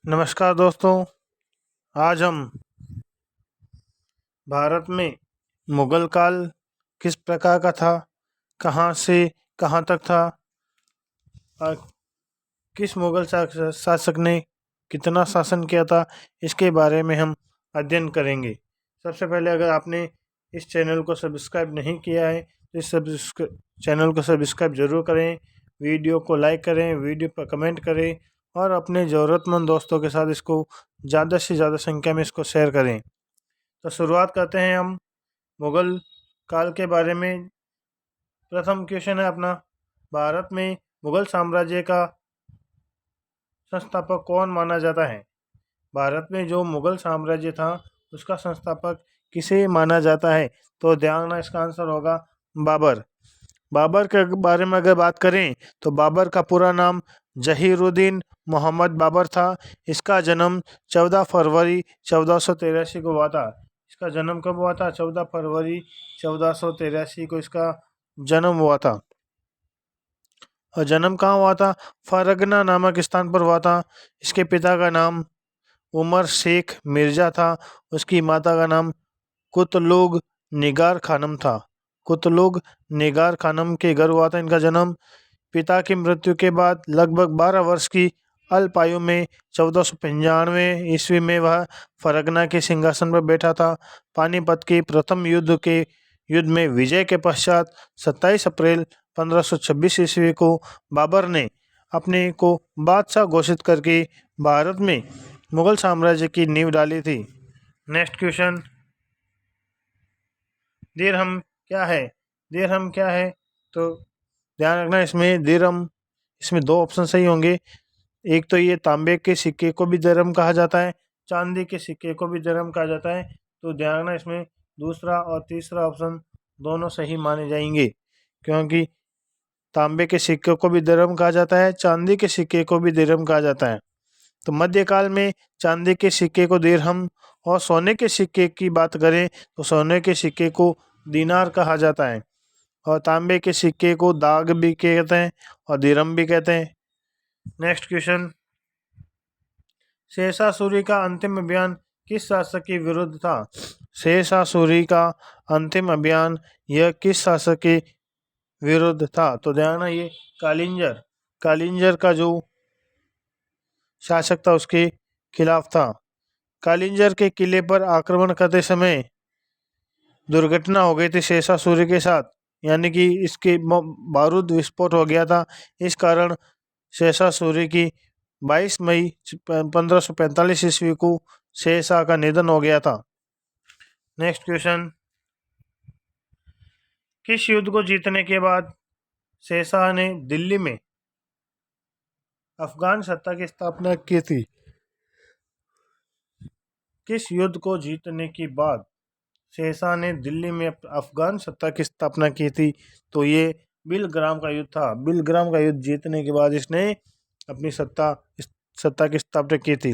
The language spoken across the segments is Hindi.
नमस्कार दोस्तों। आज हम भारत में मुगल काल किस प्रकार का था, कहाँ से कहाँ तक था और किस मुगल शासक ने कितना शासन किया था, इसके बारे में हम अध्ययन करेंगे। सबसे पहले अगर आपने इस चैनल को सब्सक्राइब नहीं किया है तो इस चैनल को सब्सक्राइब जरूर करें, वीडियो को लाइक करें, वीडियो पर कमेंट करें और अपने ज़रूरतमंद दोस्तों के साथ इसको ज़्यादा से ज़्यादा संख्या में इसको शेयर करें। तो शुरुआत करते हैं हम मुगल काल के बारे में। प्रथम क्वेश्चन है अपना, भारत में मुगल साम्राज्य का संस्थापक कौन माना जाता है? भारत में जो मुगल साम्राज्य था उसका संस्थापक किसे माना जाता है? तो ध्यान रखना, इसका आंसर होगा बाबर। बाबर के बारे में अगर बात करें तो बाबर का पूरा नाम जहीरुद्दीन मोहम्मद बाबर था। इसका जन्म 14 फरवरी 1483 को हुआ था। इसका जन्म कब हुआ था? 14 फरवरी 1483 को इसका जन्म हुआ था। और जन्म कहाँ हुआ था? फरगना नामक स्थान पर हुआ था। इसके पिता का नाम उमर शेख मिर्जा था। उसकी माता का नाम कुतलुग निगार खानम था। कुतलुग निगार खानम के घर हुआ था इनका जन्म। पिता की मृत्यु के बाद लगभग 12 वर्ष की अल्पायु में 1495 ईस्वी में वह फरगना के सिंहासन पर बैठा था। पानीपत के प्रथम युद्ध में विजय के पश्चात 27 अप्रैल 1526 ईस्वी को बाबर ने अपने को बादशाह घोषित करके भारत में मुगल साम्राज्य की नींव डाली थी। नेक्स्ट क्वेश्चन, दिरहम क्या है? दिरहम क्या है? तो ध्यान रखना, इसमें दो ऑप्शन सही होंगे। एक तो ये तांबे के सिक्के को भी दिरहम कहा जाता है, चांदी के सिक्के को भी दिरहम कहा जाता है। तो ध्यान रखना, इसमें दूसरा और तीसरा ऑप्शन दोनों सही माने जाएंगे, क्योंकि तांबे के सिक्के को भी दिरहम कहा जाता है, चांदी के सिक्के को भी दिरहम कहा जाता है। तो मध्यकाल में चांदी के सिक्के को दिरहम और सोने के सिक्के की बात करें तो सोने के सिक्के को दीनार कहा जाता है और तांबे के सिक्के को दाग भी कहते हैं और दिरहम भी कहते हैं। नेक्स्ट क्वेश्चन, शेषा सूरी का अंतिम अभियान किस शासक के विरुद्ध था? शेषा सूरी का अंतिम अभियान यह किस शासक के विरुद्ध था? तो ध्यान है, ये कालिंजर का जो शासक था उसके खिलाफ था। कालिंजर के किले पर आक्रमण करते समय दुर्घटना हो गई थी शेषा सूरी के साथ, यानी कि इसके बारूद विस्फोट हो गया था। इस कारण शेषा सूरी की 22 मई 1545 ईस्वी को शेषशाह का निधन हो गया था। नेक्स्ट क्वेश्चन, किस युद्ध को जीतने के बाद शेषशाह ने दिल्ली में अफगान सत्ता की स्थापना की थी? किस युद्ध को जीतने के बाद शेषशाह ने दिल्ली में अफगान सत्ता की स्थापना की थी? तो ये बिलग्राम का युद्ध था। बिलग्राम का युद्ध जीतने के बाद इसने अपनी सत्ता की स्थापना की थी।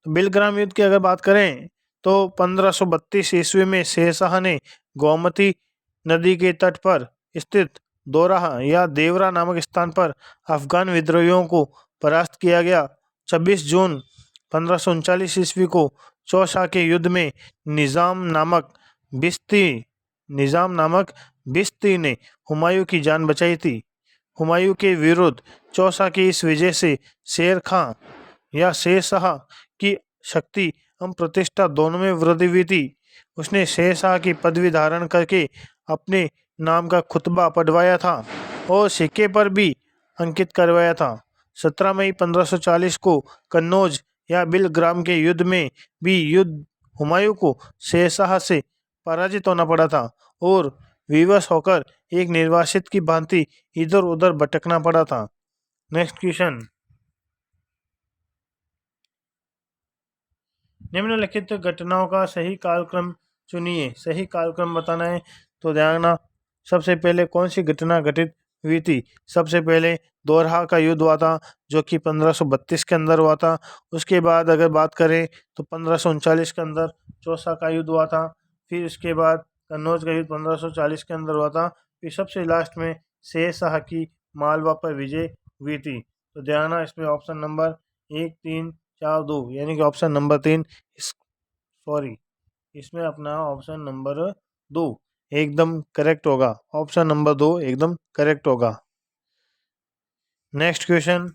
तो बिलग्राम युद्ध की अगर बात करें तो 1532 ईस्वी में शेरशाह ने गोमती नदी के तट पर स्थित दोराहा या देवरा नामक स्थान पर अफगान विद्रोहियों को परास्त किया गया। 26 जून 1539 ईस्वी को चौसा के युद्ध में निजाम नामक बिस्ती ने हुमायूं की जान बचाई थी। हुमायूं के विरुद्ध चौसा की इस विजय से शेर खां या शेरशाह की शक्ति एवं प्रतिष्ठा दोनों में वृद्धि हुई थी। उसने शेरशाह की पदवी धारण करके अपने नाम का खुतबा पढ़वाया था और सिक्के पर भी अंकित करवाया था। 17 मई 1540 को कन्नौज या बिलग्राम के युद्ध में भी हुमायूं को शेरशाह से पराजित होना पड़ा था और विवश होकर एक निर्वासित की भांति इधर उधर भटकना पड़ा था। नेक्स्ट क्वेश्चन, निम्नलिखित घटनाओं का सही कालक्रम चुनिए। सही कालक्रम बताना है तो ध्यान रखना, सबसे पहले कौन सी घटना घटित हुई थी? सबसे पहले दोरहा का युद्ध हुआ था जो कि 1532 के अंदर हुआ था। उसके बाद अगर बात करें तो 1539 के अंदर चौसा का युद्ध हुआ था। फिर उसके बाद कन्नौज का युद्ध 1540 के अंदर हुआ था। फिर सबसे लास्ट में शेरशाह की मालवा पर विजय हुई थी। तो ध्यान रखना, इसमें ऑप्शन नंबर 1 3 4 2, यानी कि ऑप्शन नंबर 3 इसमें अपना ऑप्शन नंबर 2 एकदम करेक्ट होगा। ऑप्शन नंबर 2 एकदम करेक्ट होगा। नेक्स्ट क्वेश्चन,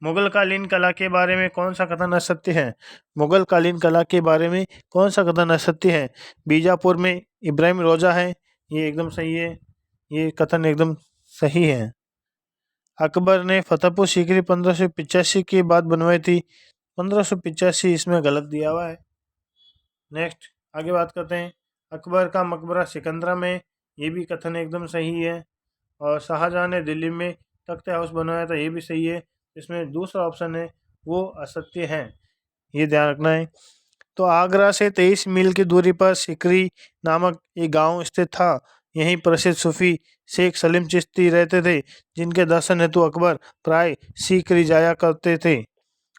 मुगलकालीन कला के बारे में कौन सा कथन असत्य है? मुगलकालीन कला के बारे में कौन सा कथन असत्य है? बीजापुर में इब्राहिम रोजा है, ये एकदम सही है, ये कथन एकदम सही है। अकबर ने फतेहपुर सीकरी 1585 के बाद बनवाई थी, 1585 इसमें गलत दिया हुआ है। नेक्स्ट आगे बात करते हैं, अकबर का मकबरा सिकंदरा में, ये भी कथन एकदम सही है। और शाहजहां ने दिल्ली में तख्त हाउस बनवाया था, ये भी सही है। इसमें दूसरा ऑप्शन है वो असत्य है, ये ध्यान रखना है। तो आगरा से 23 मील की दूरी पर सिकरी नामक एक गांव स्थित था। यहीं प्रसिद्ध सूफी शेख सलीम चिश्ती रहते थे, जिनके दर्शन हेतु अकबर प्राय सिकरी जाया करते थे।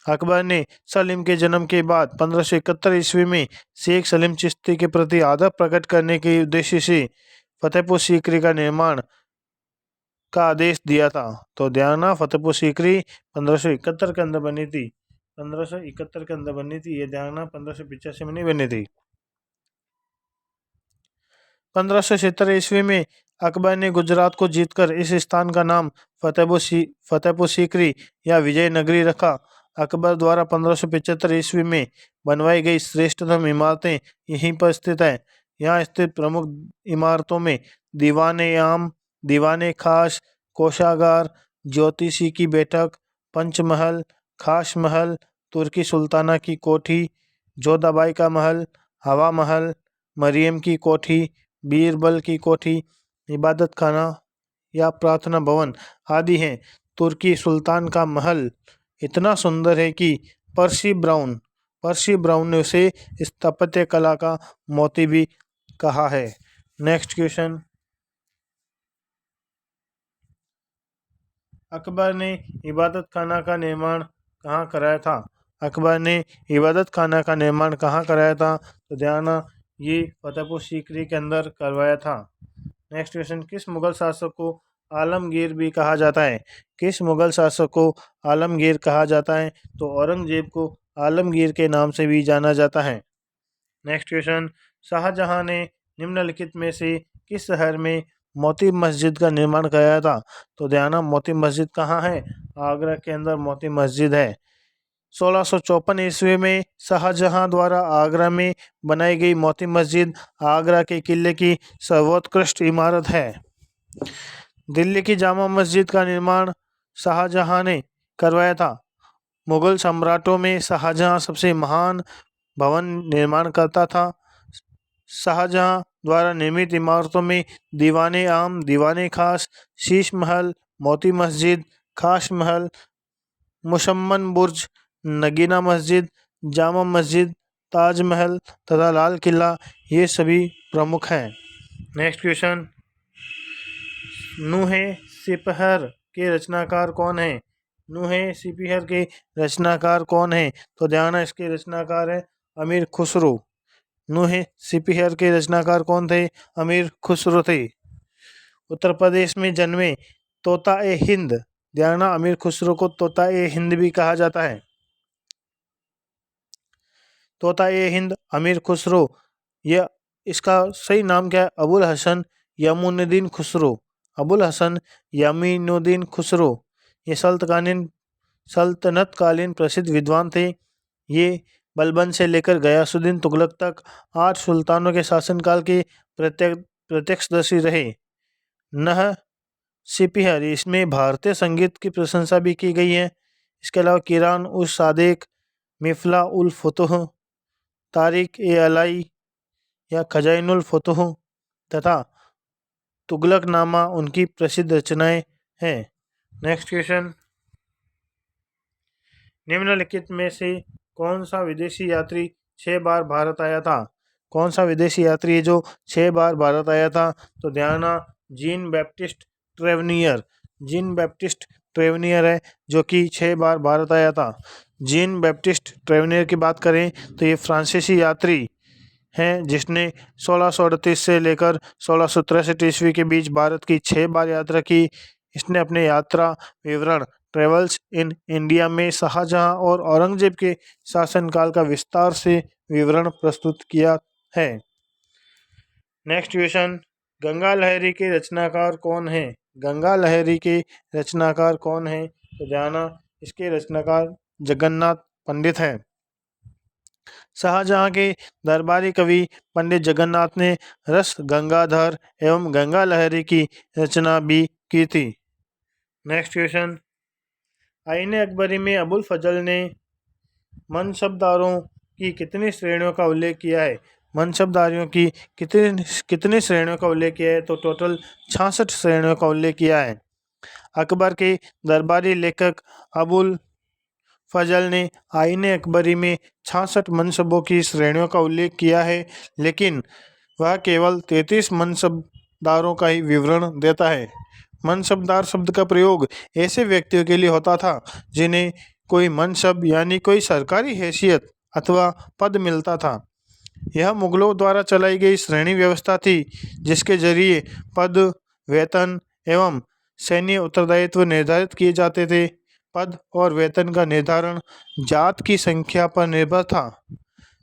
अकबर ने सलीम के जन्म के बाद 1571 ईस्वी में शेख सलीम चिश्ती के प्रति आदर प्रकट करने के उद्देश्य से फतेहपुर सीकरी का निर्माण का आदेश दिया था। तो ध्यान रखना, फतेहपुर सीकरी 1571 के अंदर बनी थी, 1571 के अंदर बनी थी, ये ध्यान रखना, 1585 में नहीं बनी थी। 1576 ईस्वी में अकबर ने गुजरात को जीतकर इस स्थान का नाम फतेहपुर सीकरी या विजयनगरी रखा। अकबर द्वारा 1575 ईस्वी में बनवाई गई श्रेष्ठतम इमारतें यहीं पर स्थित हैं। यहाँ स्थित प्रमुख इमारतों में दीवाने आम, दीवाने खास, कोषागार, ज्योतिषी की बैठक, पंचमहल, खास महल, तुर्की सुल्ताना की कोठी, जोधाबाई का महल, हवा महल, मरियम की कोठी, बीरबल की कोठी, इबादत खाना या प्रार्थना भवन आदि हैं। तुर्की सुल्तान का महल इतना सुंदर है कि पर्सी ब्राउन ने उसे स्थापत्य कला का मोती भी कहा है। नेक्स्ट क्वेश्चन, अकबर ने इबादत खाना का निर्माण कहाँ कराया था? अकबर ने इबादत खाना का निर्माण कहाँ कराया था? तो ध्यान, ये फतेहपुर सीकरी के अंदर करवाया था। नेक्स्ट क्वेश्चन, किस मुगल शासक को आलमगीर भी कहा जाता है? किस मुगल शासक को आलमगीर कहा जाता है? तो औरंगजेब को आलमगीर के नाम से भी जाना जाता है। नेक्स्ट क्वेश्चन, शाहजहां ने निम्नलिखित में से किस शहर में मोती मस्जिद का निर्माण कराया था? तो ध्यान, मोती मस्जिद कहाँ है? आगरा के अंदर मोती मस्जिद है। 1654 ईस्वी में शाहजहां द्वारा आगरा में बनाई गई मोती मस्जिद आगरा के किले की सर्वोत्कृष्ट इमारत है। दिल्ली की जामा मस्जिद का निर्माण शाहजहां ने करवाया था। मुगल सम्राटों में शाहजहां सबसे महान भवन निर्माण करता था। शाहजहां द्वारा निर्मित इमारतों में दीवाने आम, दीवाने खास, शीश महल, मोती मस्जिद, खास महल, मुशम्मन बुर्ज, नगीना मस्जिद, जामा मस्जिद, ताजमहल तथा लाल किला ये सभी प्रमुख हैं। नेक्स्ट क्वेश्चन, नूहे सिपहर के रचनाकार कौन है? नूहे सिपहर के रचनाकार कौन है? तो ध्यान है, इसके रचनाकार है अमीर खुसरो। नूहे सिपहर के रचनाकार कौन थे? अमीर खुसरो थे। उत्तर प्रदेश में जन्मे तोता ए हिंद, ध्यान, अमीर खुसरो को तोता ए हिंद भी कहा जाता है। तोता ए हिंद अमीर खुसरो, यह इसका सही नाम क्या है? अबुल हसन यमुनुद्दीन खुसरो। अबुल हसन यमुनुद्दीन खुसरो ये सल्तनतकालीन प्रसिद्ध विद्वान थे। ये बलबन से लेकर गयासुद्दीन तुगलक तक 8 सुल्तानों के शासनकाल के प्रत्यक्षदर्शी रहे। नह सिपहर, इसमें भारतीय संगीत की प्रशंसा भी की गई है। इसके अलावा किरान उस सादेक, मिफला उल फुतुह, तारिक ए अलाई या खजाइनुल फुतुह तथा तुगलकनामा उनकी प्रसिद्ध रचनाएं हैं। नेक्स्ट क्वेश्चन, निम्नलिखित में से कौन सा विदेशी यात्री 6 बार भारत आया था? कौन सा विदेशी यात्री है जो 6 बार भारत आया था? तो ध्यान, जीन बैप्टिस्ट ट्रेवनियर। जीन बैप्टिस्ट ट्रेवनियर है जो कि 6 बार भारत आया था। जीन बैप्टिस्ट ट्रेवनियर की बात करें तो ये फ्रांसीसी यात्री हैं जिसने 1638 से लेकर 1663 ईस्वी के बीच भारत की 6 बार यात्रा की। इसने अपने यात्रा विवरण ट्रेवल्स इन इंडिया में शाहजहां और औरंगजेब के शासनकाल का विस्तार से विवरण प्रस्तुत किया है। नेक्स्ट क्वेश्चन, गंगा लहरी के रचनाकार कौन है? गंगा लहरी के रचनाकार कौन है? तो ध्यान, इसके रचनाकार जगन्नाथ पंडित हैं। शाहजहां के दरबारी कवि पंडित जगन्नाथ ने रस गंगाधर एवं गंगा लहरी की रचना भी की थी। नेक्स्ट क्वेश्चन, आईने अकबरी में अबुल फजल ने मनसबदारों की कितनी श्रेणियों का उल्लेख किया है? मनसबदारियों की कितनी श्रेणियों का उल्लेख किया है? तो टोटल 66 श्रेणियों का उल्लेख किया है। अकबर के दरबारी लेखक अबुल फजल ने आईने अकबरी में 66 मनसबों की श्रेणियों का उल्लेख किया है, लेकिन वह केवल 33 मनसबदारों का ही विवरण देता है। मनसबदार शब्द का प्रयोग ऐसे व्यक्तियों के लिए होता था जिन्हें कोई मनसब यानी कोई सरकारी हैसियत अथवा पद मिलता था। यह मुगलों द्वारा चलाई गई श्रेणी व्यवस्था थी, जिसके जरिए पद, वेतन एवं सैन्य उत्तरदायित्व निर्धारित किए जाते थे। पद और वेतन का निर्धारण जात की संख्या पर निर्भर था।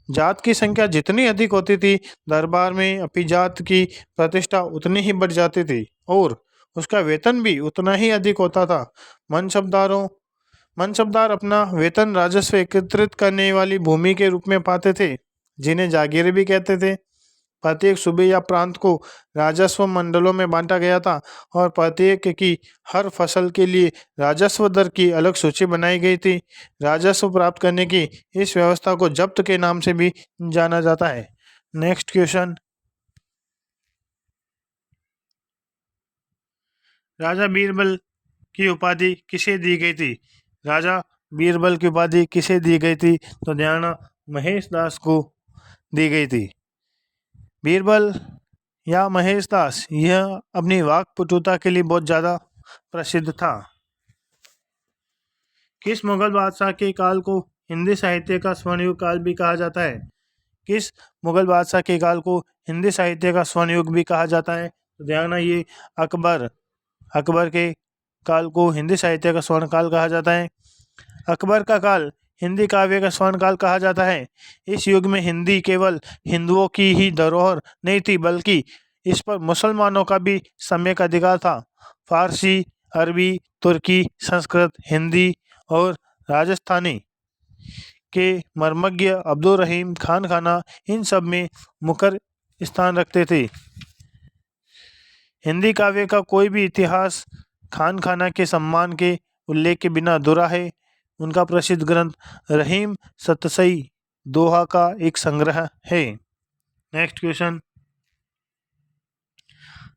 जात की संख्या जितनी अधिक होती थी, दरबार में अभिजात की प्रतिष्ठा उतनी ही बढ़ जाती थी और उसका वेतन भी उतना ही अधिक होता था। मनसबदार अपना वेतन राजस्व एकत्रित करने वाली भूमि के रूप में पाते थे, जिन्हें जागीरें भी कहते थे। प्रत्येक सूबे या प्रांत को राजस्व मंडलों में बांटा गया था और प्रत्येक की हर फसल के लिए राजस्व दर की अलग सूची बनाई गई थी। राजस्व प्राप्त करने की इस व्यवस्था को जब्त के नाम से भी जाना जाता है। नेक्स्ट क्वेश्चन, राजा बीरबल की उपाधि किसे दी गई थी? राजा बीरबल की उपाधि किसे दी गई थी? तो ध्यान, महेश दास को दी गई थी। बीरबल या महेश दास यह अपनी वाक्पटुता के लिए बहुत ज़्यादा प्रसिद्ध था। किस मुगल बादशाह के काल को हिंदी साहित्य का स्वर्णयुग काल भी कहा जाता है? किस मुगल बादशाह के काल को हिंदी साहित्य का स्वर्णयुग भी कहा जाता है? तो ध्यान, ये अकबर के काल को हिंदी साहित्य का स्वर्ण काल कहा जाता है। अकबर का काल हिंदी काव्य का स्वर्ण काल कहा जाता है। इस युग में हिंदी केवल हिंदुओं की ही धरोहर नहीं थी, बल्कि इस पर मुसलमानों का भी सम्यक अधिकार था। फारसी, अरबी, तुर्की, संस्कृत, हिंदी और राजस्थानी के मर्मज्ञ अब्दुल रहीम खान खाना इन सब में मुखर स्थान रखते थे। हिंदी काव्य का कोई भी इतिहास खान खाना के सम्मान के उल्लेख के बिना अधूरा है। उनका प्रसिद्ध ग्रंथ रहीम सतसई दोहा का एक संग्रह है। नेक्स्ट क्वेश्चन,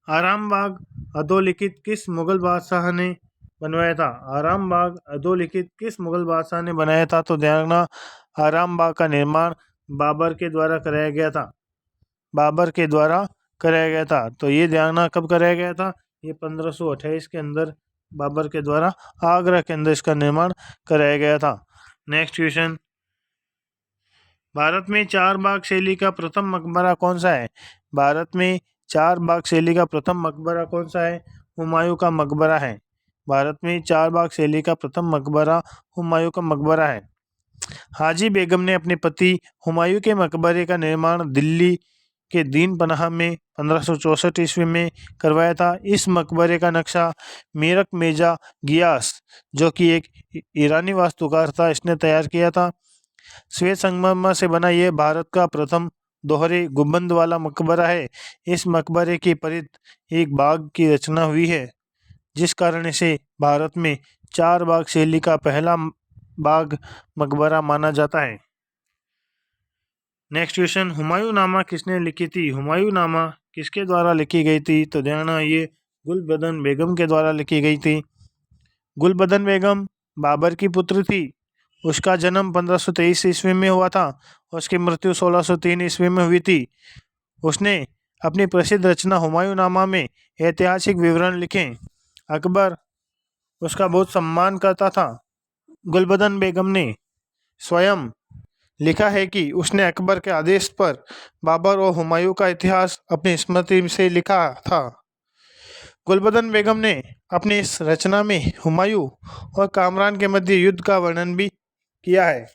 आरामबाग अधोलिखित किस मुगल बादशाह ने बनवाया था? आरामबाग अधोलिखित किस मुगल बादशाह ने बनाया था? तो ध्यान, आरामबाग का निर्माण बाबर के द्वारा कराया गया था। तो ये ध्यान, कब कराया गया था? ये 1528 के अंदर बाबर के द्वारा आगरा के अंदर इसका निर्माण कराया गया था। नेक्स्ट क्वेश्चन, भारत में चार बाग शैली का प्रथम मकबरा कौन सा है? भारत में चार बाग शैली का प्रथम मकबरा कौन सा है? हुमायूं का मकबरा है। भारत में चार बाग शैली का प्रथम मकबरा हुमायूं का मकबरा है। हाजी बेगम ने अपने पति हुमायूं के मकबरे का निर्माण दिल्ली के दीन पनाह में 1564 ईस्वी में करवाया था। इस मकबरे का नक्शा मीरक मेजा गियास, जो कि एक ईरानी वास्तुकार था, इसने तैयार किया था। श्वेत संगमरमर से बना यह भारत का प्रथम दोहरे गुंबद वाला मकबरा है। इस मकबरे की परिध एक बाग की रचना हुई है, जिस कारण इसे भारत में चार बाग शैली का पहला बाग मकबरा माना जाता है। नेक्स्ट क्वेश्चन, हुमायूं नामा किसने लिखी थी? हुमायूं नामा किसके द्वारा लिखी गई थी? तो ध्यान, ये गुलबदन बेगम के द्वारा लिखी गई थी। गुलबदन बेगम बाबर की पुत्र थी। उसका जन्म 1523 ईस्वी में हुआ था। उसकी मृत्यु 1603 ईस्वी में हुई थी। उसने अपनी प्रसिद्ध रचना हुमायूं नामा में ऐतिहासिक विवरण लिखे। अकबर उसका बहुत सम्मान करता था। गुलबदन बेगम ने स्वयं लिखा है कि उसने अकबर के आदेश पर बाबर और हुमायूं का इतिहास अपनी स्मृति से लिखा था। गुलबदन बेगम ने अपनी इस रचना में हुमायूं और कामरान के मध्य युद्ध का वर्णन भी किया है।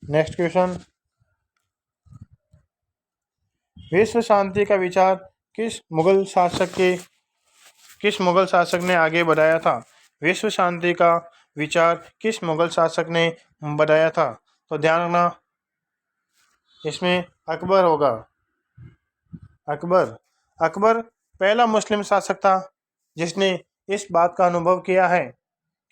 नेक्स्ट क्वेश्चन, विश्व शांति का विचार किस मुगल शासक ने आगे बढ़ाया था? विश्व शांति का विचार किस मुगल शासक ने बढ़ाया था? तो ध्यान रखना, इसमें अकबर होगा। अकबर पहला मुस्लिम शासक था जिसने इस बात का अनुभव किया है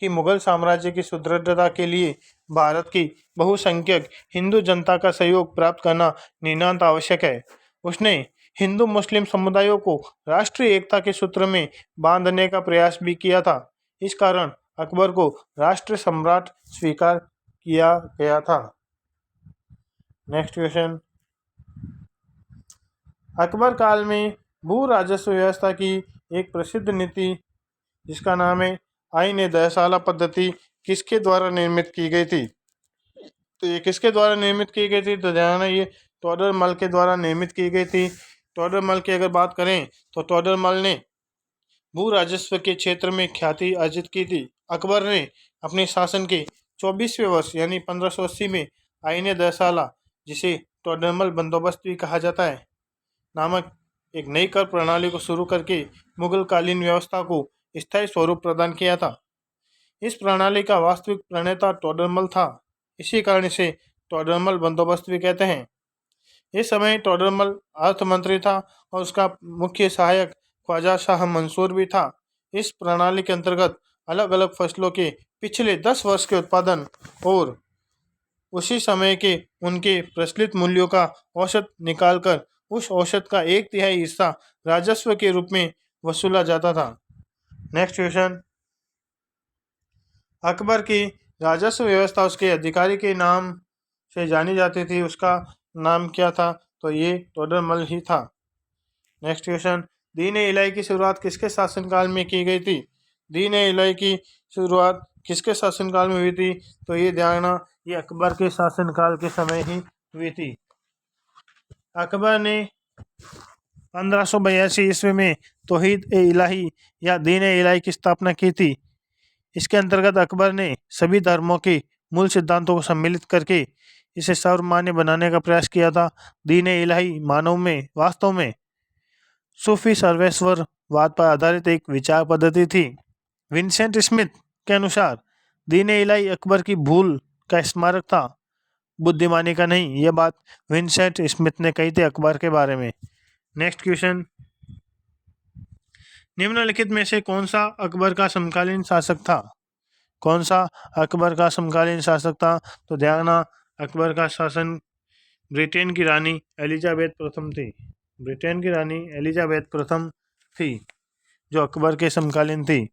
कि मुगल साम्राज्य की सुदृढ़ता के लिए भारत की बहुसंख्यक हिंदू जनता का सहयोग प्राप्त करना नितांत आवश्यक है। उसने हिंदू मुस्लिम समुदायों को राष्ट्रीय एकता के सूत्र में बांधने का प्रयास भी किया था। इस कारण अकबर को राष्ट्र सम्राट स्वीकार किया गया था। नेक्स्ट क्वेश्चन, अकबर काल में भू राजस्व व्यवस्था की एक प्रसिद्ध नीति जिसका नाम है आईन दहसाला पद्धति किसके द्वारा निर्मित की गई थी? तो ये किसके द्वारा निर्मित की गई थी? तो ध्यान है, ये टोडरमल के द्वारा निर्मित की गई थी। टोडरमल की अगर बात करें तो टोडरमल ने भू राजस्व के क्षेत्र में ख्याति अर्जित की थी। अकबर ने अपने शासन के 24वें वर्ष यानी 1580 में आईन दहसाला, जिसे टोडरमल बंदोबस्त भी कहा जाता है, नामक एक नई कर प्रणाली को शुरू करके मुगल कालीन व्यवस्था को स्थायी स्वरूप प्रदान किया था। इस प्रणाली का वास्तविक प्रणेता टोडरमल था। इसी कारण इसे टोडरमल बंदोबस्त भी कहते हैं। इस समय टोडरमल अर्थ मंत्री था और उसका मुख्य सहायक ख्वाजा शाह मंसूर भी था। इस प्रणाली के अंतर्गत अलग अलग फसलों के पिछले 10 वर्ष के उत्पादन और उसी समय के उनके प्रचलित मूल्यों का औसत निकालकर उस औसत का 1/3 हिस्सा राजस्व के रूप में वसूला जाता था। नेक्स्ट क्वेश्चन, अकबर की राजस्व व्यवस्था उसके अधिकारी के नाम से जानी जाती थी, उसका नाम क्या था? तो ये टोडरमल ही था। नेक्स्ट क्वेश्चन, दीन इलाही की शुरुआत किसके शासनकाल में की गई थी? दीन इलाही की शुरुआत किसके शासनकाल में हुई थी? तो ये ध्यान रखना, ये अकबर के शासनकाल के समय ही हुई थी। अकबर ने 1582 ईस्वी में तौहीद ए इलाही या दीन इलाही की स्थापना की थी। इसके अंतर्गत अकबर ने सभी धर्मों के मूल सिद्धांतों को सम्मिलित करके इसे सर्वमान्य बनाने का प्रयास किया था। दीन इलाही मानव में वास्तव में सूफी सर्वेश्वरवाद पर आधारित एक विचार पद्धति थी। विंसेंट स्मिथ के अनुसार दीन इलाही अकबर की भूल का स्मारक था, बुद्धिमानी का नहीं। यह बात विंसेंट स्मिथ ने कही थी अकबर के बारे में। नेक्स्ट क्वेश्चन, निम्नलिखित में से कौन सा अकबर का समकालीन शासक था? कौन सा अकबर का समकालीन शासक था? तो ध्यान रखना, अकबर का शासन ब्रिटेन की रानी एलिजाबेथ प्रथम थी। ब्रिटेन की रानी एलिजाबेथ प्रथम थी जो अकबर के समकालीन थी।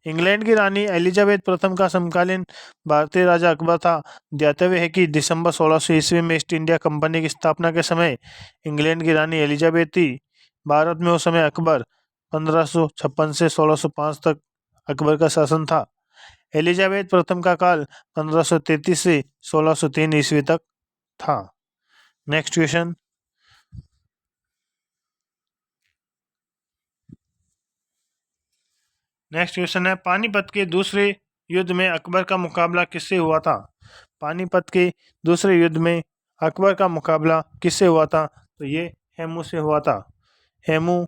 इंग्लैंड की रानी एलिजाबेथ प्रथम का समकालीन भारतीय राजा अकबर था। ज्ञातव्य है कि दिसंबर 1600 ईस्वी में ईस्ट इंडिया कंपनी की स्थापना के समय इंग्लैंड की रानी एलिजाबेथ थी। भारत में उस समय अकबर 1556 से 1605 तक अकबर का शासन था। एलिजाबेथ प्रथम का काल 1533 से 1603 ईस्वी तक था। नेक्स्ट क्वेश्चन, है पानीपत के दूसरे युद्ध में अकबर का मुकाबला किससे हुआ था? पानीपत के दूसरे युद्ध में अकबर का मुकाबला किससे हुआ था? तो ये हेमू से हुआ था। हेमू,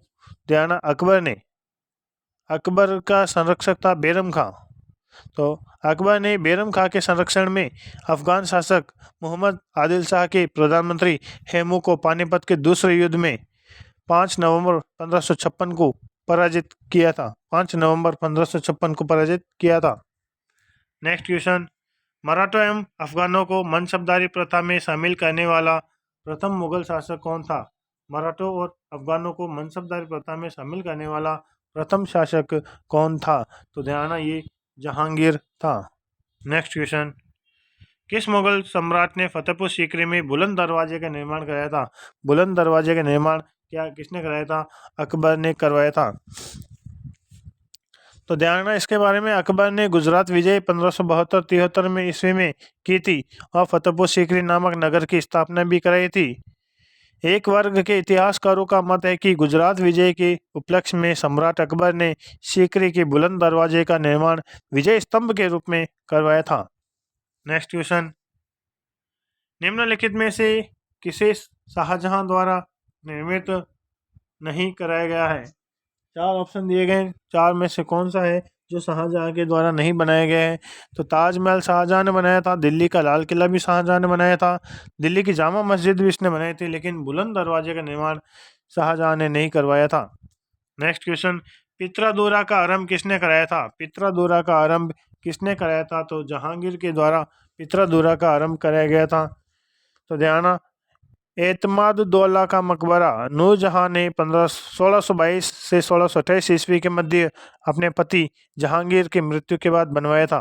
ध्यान, अकबर का संरक्षक था बैरम खां। तो अकबर ने बैरम खां के संरक्षण में अफगान शासक मोहम्मद आदिल शाह के प्रधानमंत्री हेमू को पानीपत के दूसरे युद्ध में 5 नवंबर 1556 को पराजित किया था। 5 नवंबर 1556 को पराजित किया था। नेक्स्ट क्वेश्चन, मराठों एवं अफगानों को मनसबदारी प्रथा में शामिल करने वाला प्रथम मुगल शासक कौन था? मराठों और अफगानों को मनसबदारी प्रथा में शामिल करने वाला प्रथम शासक कौन था? तो ध्यान, ये जहांगीर था। नेक्स्ट क्वेश्चन, किस मुगल सम्राट ने फतेहपुर सीकरी में बुलंद दरवाजे का निर्माण कराया था? बुलंद दरवाजे का निर्माण किसने कराया था? अकबर ने करवाया था। तो ध्यान रखना, इसके बारे में अकबर ने गुजरात विजय 1572-73 में ईस्वी में की थी और फतेहपुर सीकरी नामक नगर की स्थापना भी कराई थी। एक वर्ग के इतिहासकारों का मत है कि गुजरात विजय के उपलक्ष्य में सम्राट अकबर ने सीकरी के बुलंद दरवाजे का निर्माण विजय स्तंभ के रूप में करवाया था। नेक्स्ट क्वेश्चन, निम्नलिखित में से किसे शाहजहां द्वारा निर्मित नहीं कराया गया है? चार ऑप्शन दिए गए, चार में से कौन सा है जो शाहजहां के द्वारा नहीं बनाया गया है? तो ताजमहल शाहजहां ने बनाया था, दिल्ली का लाल किला भी शाहजहां ने बनाया था, दिल्ली की जामा मस्जिद भी इसने बनाई थी, लेकिन बुलंद दरवाजे का निर्माण शाहजहां ने नहीं करवाया था। नेक्स्ट क्वेश्चन, पित्रादोरा का आरंभ किसने कराया था? पित्रादोरा का आरंभ किसने कराया था? तो जहांगीर के द्वारा पित्रादोरा का आरंभ कराया गया था। तो ध्यान, एतमादुद्दौला का मकबरा नूरजहां ने 1622 से 1628 ईस्वी के मध्य अपने पति जहांगीर की मृत्यु के बाद बनवाया था।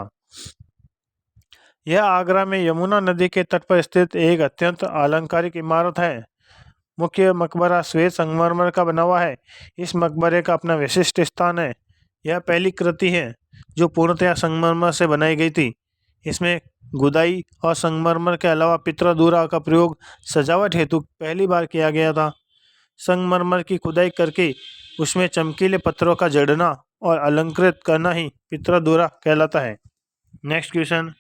यह आगरा में यमुना नदी के तट पर स्थित एक अत्यंत अलंकारिक इमारत है। मुख्य मकबरा श्वेत संगमरमर का बना हुआ है। इस मकबरे का अपना विशिष्ट स्थान है। यह पहली कृति है जो पूर्णतया संगमरमर से बनाई गई थी। इसमें गुदाई और संगमरमर के अलावा पित्रादूरा का प्रयोग सजावट हेतु पहली बार किया गया था। संगमरमर की खुदाई करके उसमें चमकीले पत्थरों का जड़ना और अलंकृत करना ही पित्रादूरा कहलाता है। नेक्स्ट क्वेश्चन,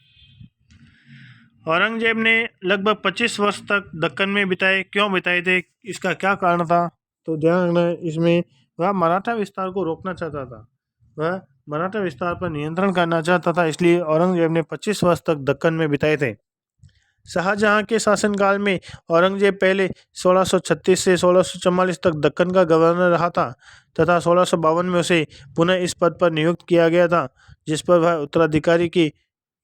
औरंगजेब ने लगभग 25 वर्ष तक दक्कन में बिताए, क्यों बिताए थे? इसका क्या कारण था? तो ध्यान रखना, इसमें वह मराठा विस्तार को रोकना चाहता था। वह मराठा विस्तार पर नियंत्रण करना चाहता था, इसलिए औरंगजेब ने 25 वर्ष तक दक्कन में बिताए थे। शाहजहां के शासनकाल में औरंगजेब पहले 1636 से 1644 तक दक्कन का गवर्नर रहा था तथा 1652 में उसे पुनः इस पद पर नियुक्त किया गया था, जिस पर वह उत्तराधिकारी के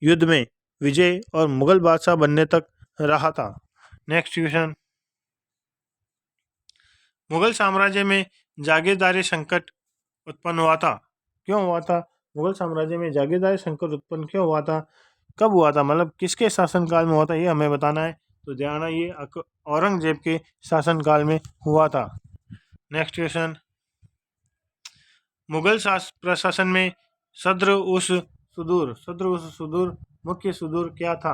युद्ध में विजय और मुगल बादशाह बनने तक रहा था। नेक्स्ट क्वेश्चन, मुगल साम्राज्य में जागीरदारी संकट उत्पन्न हुआ था, क्यों हुआ था? मुगल साम्राज्य में जागीरदारी संकट उत्पन्न क्यों हुआ था, कब हुआ था, मतलब किसके शासनकाल में हुआ था, ये हमें बताना है। तो ध्यान है, ये औरंगजेब के शासनकाल में हुआ था। नेक्स्ट क्वेश्चन, मुगल प्रशासन में सद्र उस सुदूर मुख्य सुदूर क्या था?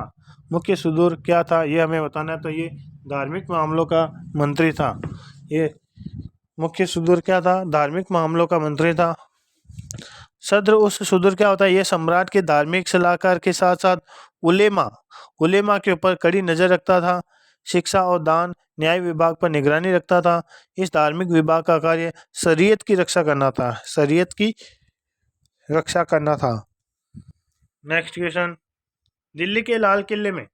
मुख्य सुदूर क्या था, ये हमें बताना है। तो ये धार्मिक मामलों का मंत्री था। ये मुख्य सुदूर क्या था? धार्मिक मामलों का मंत्री था। सद्र उस सुदूर क्या होता है? ये सम्राट के धार्मिक सलाहकार के साथ साथ उलेमा उलेमा के ऊपर कड़ी नजर रखता था। शिक्षा और दान न्याय विभाग पर निगरानी रखता था। इस धार्मिक विभाग का कार्य शरीयत की रक्षा करना था। शरीयत की रक्षा करना था। नेक्स्ट क्वेश्चन, दिल्ली के लाल किले में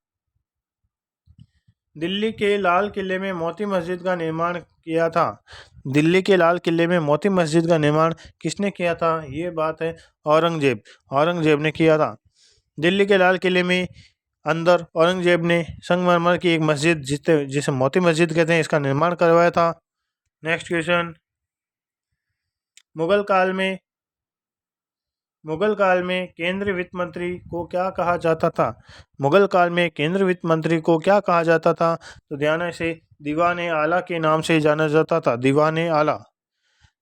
दिल्ली के लाल किले में मोती मस्जिद का निर्माण किया था। दिल्ली के लाल किले में मोती मस्जिद का निर्माण किसने किया था? ये बात है औरंगजेब ने किया था। दिल्ली के लाल किले में अंदर औरंगजेब ने संगमरमर की एक मस्जिद जिसे मोती मस्जिद कहते हैं, इसका निर्माण करवाया था। नेक्स्ट क्वेश्चन, मुगल काल में मुगल काल में केंद्रीय वित्त मंत्री को क्या कहा जाता था? मुगल काल में केंद्रीय वित्त मंत्री को क्या कहा जाता था? तो ध्यान से दीवान ए आला के नाम से जाना जाता था। दीवान ए आला,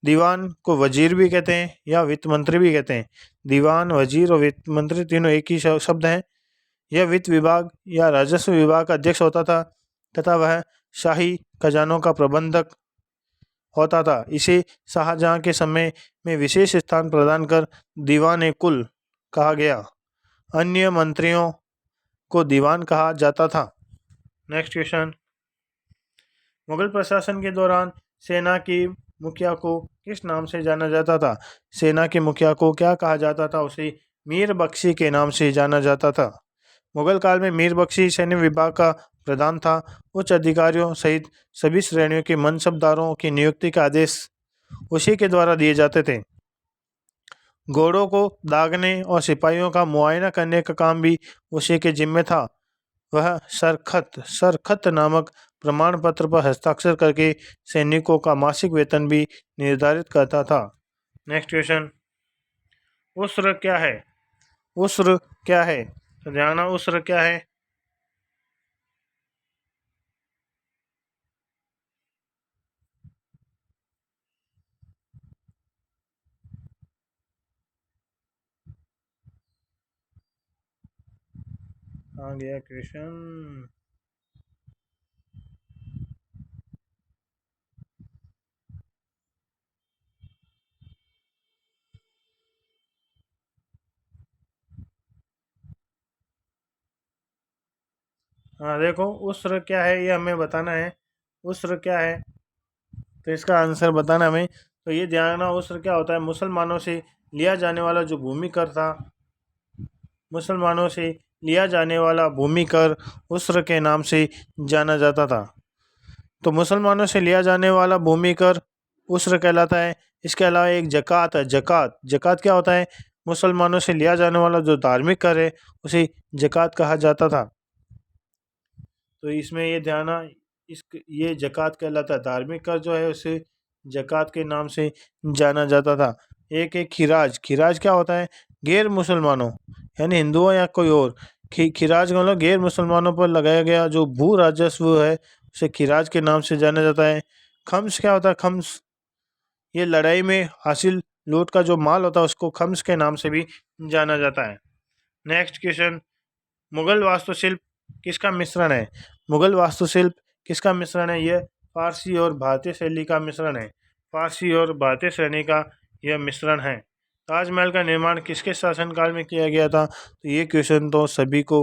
दीवान को वजीर भी कहते हैं या वित्त मंत्री भी कहते हैं। दीवान, वजीर और वित्त मंत्री तीनों एक ही शब्द हैं। यह वित्त विभाग या राजस्व विभाग का अध्यक्ष होता था तथा वह शाही खजानों का प्रबंधक होता था। इसे शाहजहां के समय में विशेष स्थान प्रदान कर दीवान ए कुल कहा गया। अन्य मंत्रियों को दीवान कहा जाता था। नेक्स्ट क्वेश्चन, मुगल प्रशासन के दौरान सेना की मुखिया को किस नाम से जाना जाता था? सेना के मुखिया को क्या कहा जाता था? उसे मीर बख्शी के नाम से जाना जाता था। मुगल काल में मीर बख्शी सैन्य विभाग का प्रधान था। उच्च अधिकारियों सहित सभी श्रेणियों के मनसबदारों की नियुक्ति का आदेश उसी के द्वारा दिए जाते थे। घोड़ों को दागने और सिपाहियों का मुआयना करने का काम भी उसी के जिम्मे था। वह सरखत नामक प्रमाण पत्र पर हस्ताक्षर करके सैनिकों का मासिक वेतन भी निर्धारित करता था। नेक्स्ट क्वेश्चन, उस्र क्या है? उस्र क्या है? तो ध्यान, उस्र क्या है? आ गया क्वेश्चन। हाँ देखो, उस्र क्या है ये हमें बताना है। उस्र क्या है, तो इसका आंसर बताना हमें। तो ये ध्यान रखना, उस्र क्या होता है, मुसलमानों से लिया जाने वाला जो भूमि कर था, मुसलमानों से लिया जाने वाला भूमि कर उस्र के नाम से जाना जाता था। तो मुसलमानों से लिया जाने वाला भूमि कर उस्र कहलाता है। इसके अलावा एक जक़ात है, जक़ात। जक़ात क्या होता है, मुसलमानों से लिया जाने वाला जो धार्मिक कर है उसे जक़ात कहा जाता था। तो इसमें ये ध्यान, इस ये जक़ात कहलाता है। धार्मिक कर जो है उसे जक़ात के नाम से जाना जाता था। एक एक खिराज। खिराज क्या होता है, गैर मुसलमानों यानी हिंदुओं या कोई और, खिराज का मतलब गैर मुसलमानों पर लगाया गया जो भू राजस्व है उसे खिराज के नाम से जाना जाता है। खम्स क्या होता है, खम्स ये लड़ाई में हासिल लूट का जो माल होता है उसको खम्स के नाम से भी जाना जाता है। नेक्स्ट क्वेश्चन, मुगल वास्तुशिल्प किसका मिश्रण है। मुगल वास्तुशिल्प किसका मिश्रण है, यह फारसी और भारतीय शैली का मिश्रण है। फारसी और भारतीय शैली का यह मिश्रण है। ताजमहल का निर्माण किसके शासनकाल में किया गया था, तो ये क्वेश्चन तो सभी को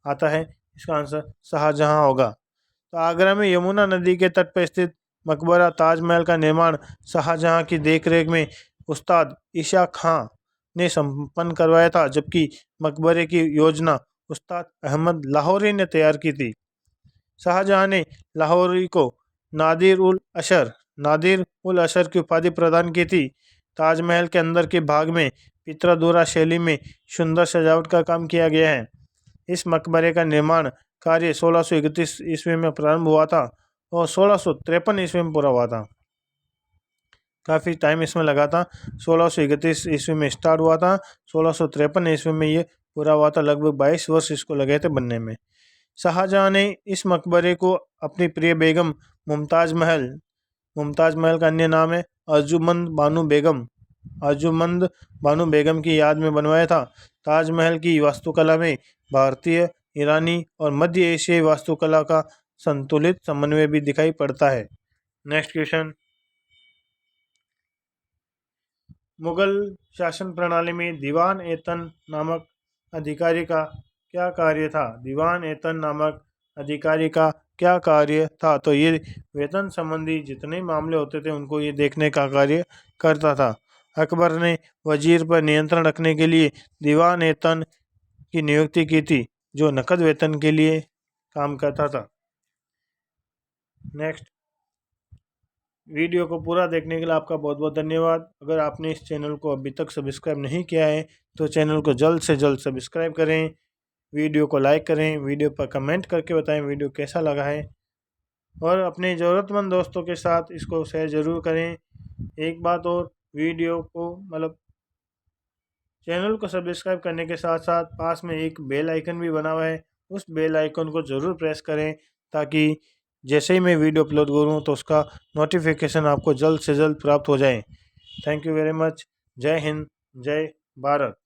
आता है। इसका आंसर शाहजहां होगा। तो आगरा में यमुना नदी के तट पर स्थित मकबरा ताजमहल का निर्माण शाहजहां की देखरेख में उस्ताद ईशा खां ने संपन्न करवाया था, जबकि मकबरे की योजना उस्ताद अहमद लाहौरी ने तैयार की थी। शाहजहां ने लाहौरी को नादिर उल अशर की उपाधि प्रदान की थी। ताजमहल के अंदर के भाग में पितरादोरा शैली में सुंदर सजावट का काम किया गया है। इस मकबरे का निर्माण कार्य 1631 ईस्वी में प्रारंभ हुआ था और 1653 ईस्वी में पूरा हुआ था। काफ़ी टाइम इसमें लगा था। 1631 ईस्वी में स्टार्ट हुआ था, 1653 ईस्वी में ये पूरा हुआ था। लगभग 22 वर्ष इसको लगे थे बनने में। शाहजहां ने इस मकबरे को अपनी प्रिय बेगम मुमताज महल का अन्य नाम है अर्जुमंद बानु बेगम की याद में बनवाया था। ताजमहल की वास्तुकला में भारतीय, ईरानी और मध्य एशियाई वास्तुकला का संतुलित समन्वय भी दिखाई पड़ता है। नेक्स्ट क्वेश्चन, मुगल शासन प्रणाली में दीवान ए तन नामक अधिकारी का क्या कार्य था। दीवान ए तन नामक अधिकारी का क्या कार्य था, तो ये वेतन संबंधी जितने मामले होते थे उनको ये देखने का कार्य करता था। अकबर ने वजीर पर नियंत्रण रखने के लिए दीवान ए तन की नियुक्ति की थी, जो नकद वेतन के लिए काम करता था। नेक्स्ट, वीडियो को पूरा देखने के लिए आपका बहुत बहुत धन्यवाद। अगर आपने इस चैनल को अभी तक सब्सक्राइब नहीं किया है तो चैनल को जल्द से जल्द सब्सक्राइब करें, वीडियो को लाइक करें, वीडियो पर कमेंट करके बताएं वीडियो कैसा लगा है, और अपने ज़रूरतमंद दोस्तों के साथ इसको शेयर ज़रूर करें। एक बात और, वीडियो को मतलब चैनल को सब्सक्राइब करने के साथ साथ पास में एक बेल आइकन भी बना हुआ है, उस बेल आइकन को ज़रूर प्रेस करें ताकि जैसे ही मैं वीडियो अपलोड करूँ तो उसका नोटिफिकेशन आपको जल्द से जल्द प्राप्त हो जाए। Thank you very much. जय हिंद, जय भारत।